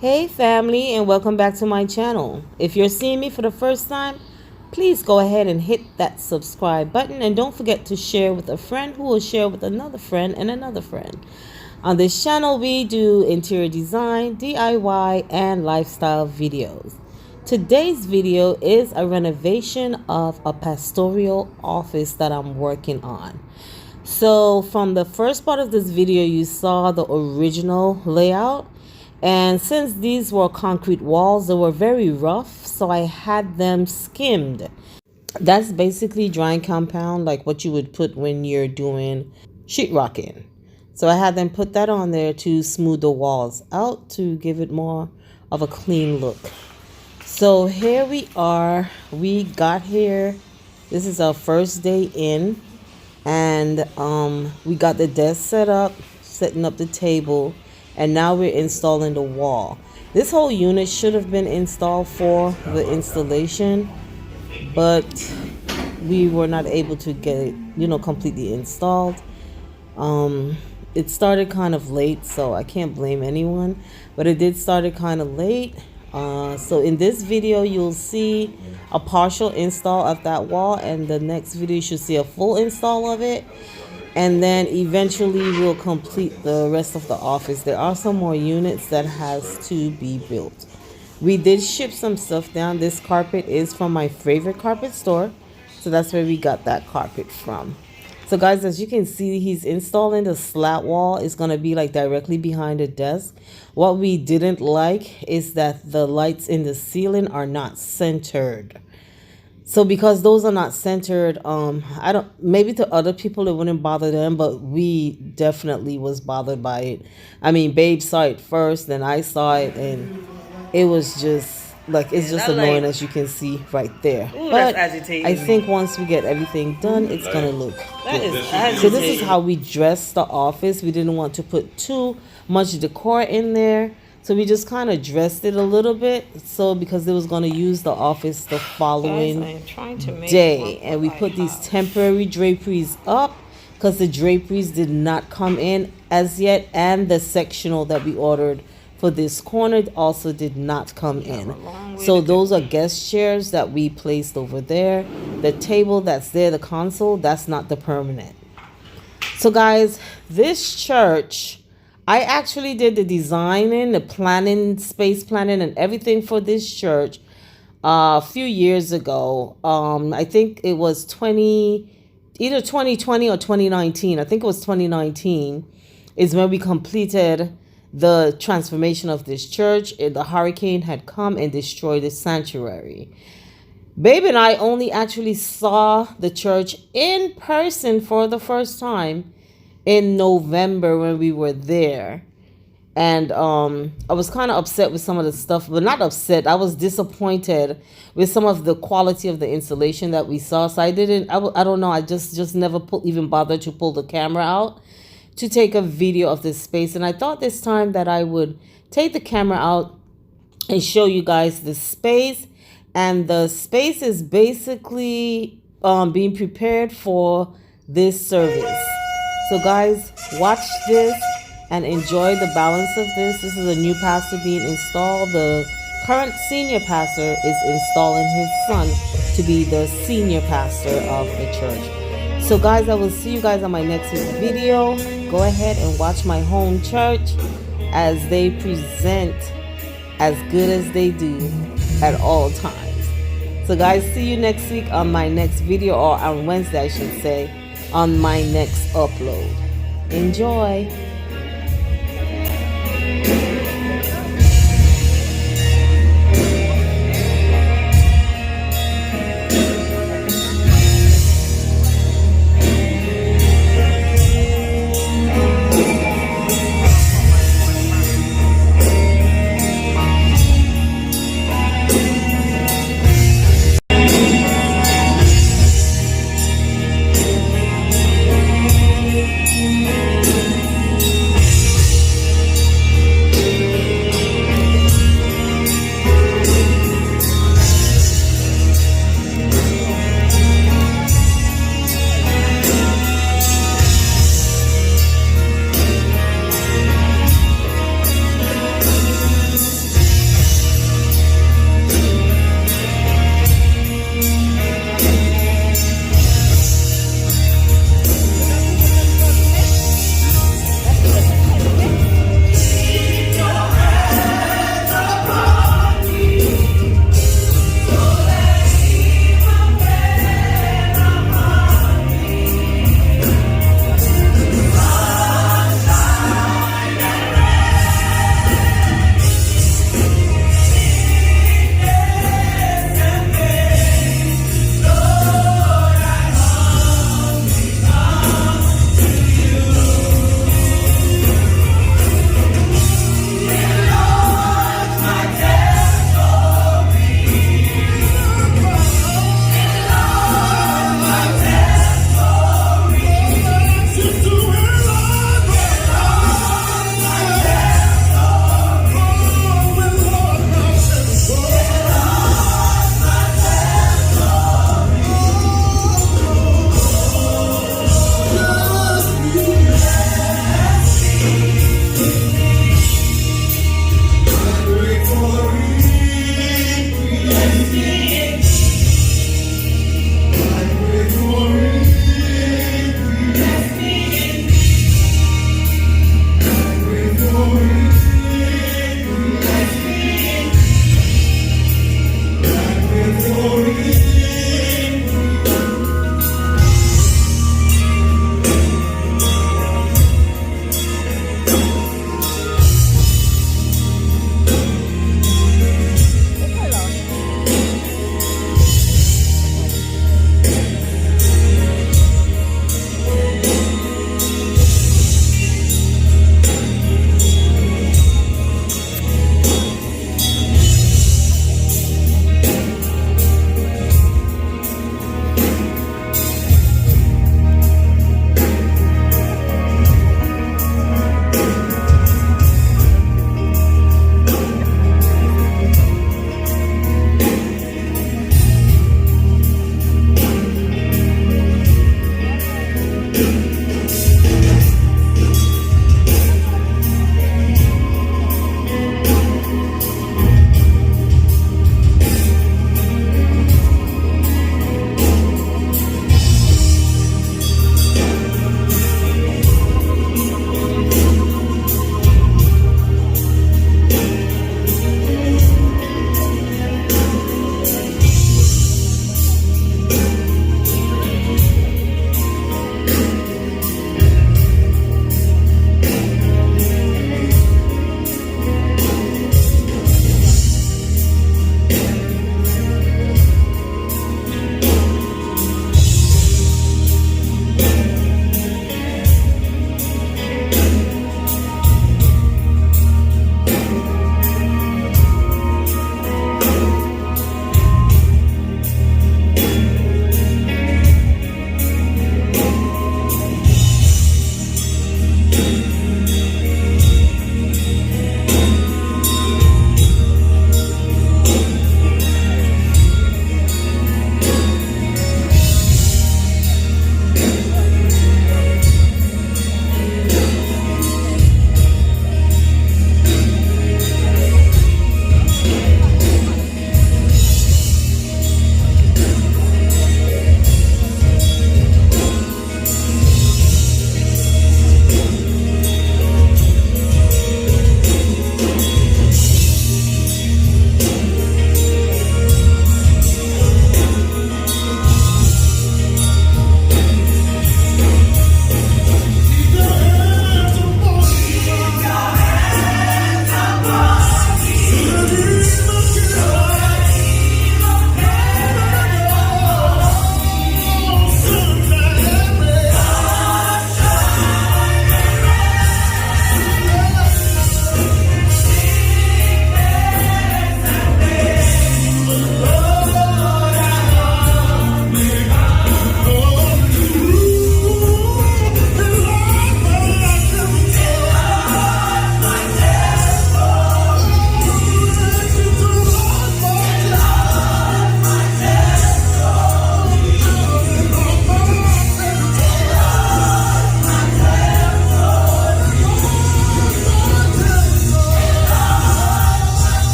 Hey family, and welcome back to my channel. If you're seeing me for the first time, please go ahead and hit that subscribe button, and don't forget to share with a friend who will share with another friend and another friend. On this channel we do interior design, DIY, and lifestyle videos. Today's video is a renovation of a pastoral office that I'm working on. So from the first part of this video you saw the original layout, and since these were concrete walls, they were very rough, so I had them skimmed. That's basically drying compound, like what you would put when you're doing sheetrocking. So I had them put that on there to smooth the walls out to give it more of a clean look. So here we are. We got here. This is our first day in, and we got the desk set up, setting up the table, and now we're installing the wall. This whole unit should have been installed for the installation, but we were not able to get it, completely installed. It started kind of late, so I can't blame anyone, but it did started kind of late. So in this video you'll see a partial install of that wall, and the next video you should see a full install of it, and then eventually we'll complete the rest of the office. There are some more units that has to be built. We did ship some stuff down. This carpet is from my favorite carpet store, so that's where we got that carpet from. So guys, as you can see, he's installing the slat wall. It's going to be like directly behind the desk. What we didn't like is that the lights in the ceiling are not centered. So because those are not centered, maybe to other people it wouldn't bother them, but we definitely was bothered by it. I mean, Babe saw it first, then I saw it, and it was just like, it's just annoying, as you can see right there. Ooh, but that's agitating. I think once we get everything done, it's gonna look good. So this is how we dressed the office. We didn't want to put too much decor in there, so we just kind of dressed it a little bit, so because it was going to use the office the following day. And we put these temporary draperies up because the draperies did not come in as yet, and the sectional that we ordered for this corner also did not come in. So those are guest chairs that we placed over there. The table that's there, the console, that's not the permanent. So guys, this church, I actually did the designing, the planning, space planning, and everything for this church a few years ago. I think it was either 2020 or 2019. I think it was 2019 is when we completed the transformation of this church. The hurricane had come and destroyed the sanctuary. Babe and I only actually saw the church in person for the first time in November when we were there. And I was kind of upset with some of the stuff, but not upset. I was disappointed with some of the quality of the installation that we saw. So I don't know. I just never even bothered to pull the camera out to take a video of this space. And I thought this time that I would take the camera out and show you guys the space. And the space is basically being prepared for this service. So guys, watch this and enjoy the balance of this. This is a new pastor being installed. The current senior pastor is installing his son to be the senior pastor of the church. So guys, I will see you guys on my next video. Go ahead and watch my home church as they present as good as they do at all times. So guys, see you next week on my next video, or on Wednesday I should say, on my next upload. Enjoy.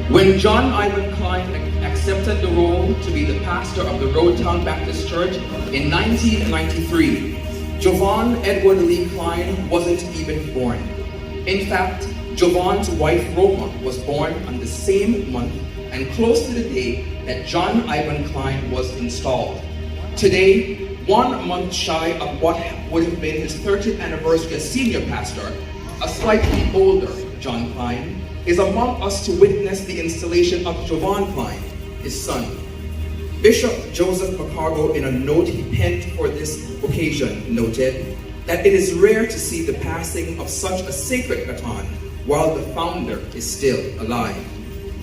When John Ivan Klein accepted the role to be the pastor of the Roadtown Baptist Church in 1993, Jovan Edward Lee Klein wasn't even born. In fact, Jovan's wife Roma was born on the same month and close to the day that John Ivan Klein was installed. Today, 1 month shy of what would have been his 30th anniversary as senior pastor, a slightly older John Klein is among us to witness the installation of Jovan Klein, his son. Bishop Joseph McCargo, in a note he penned for this occasion, noted that it is rare to see the passing of such a sacred baton while the founder is still alive.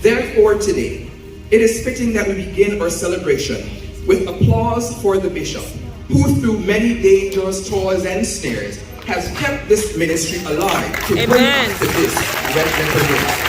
Therefore, today, it is fitting that we begin our celebration with applause for the bishop, who through many dangers, toils, and snares has kept this ministry alive to bring us to this red letter day.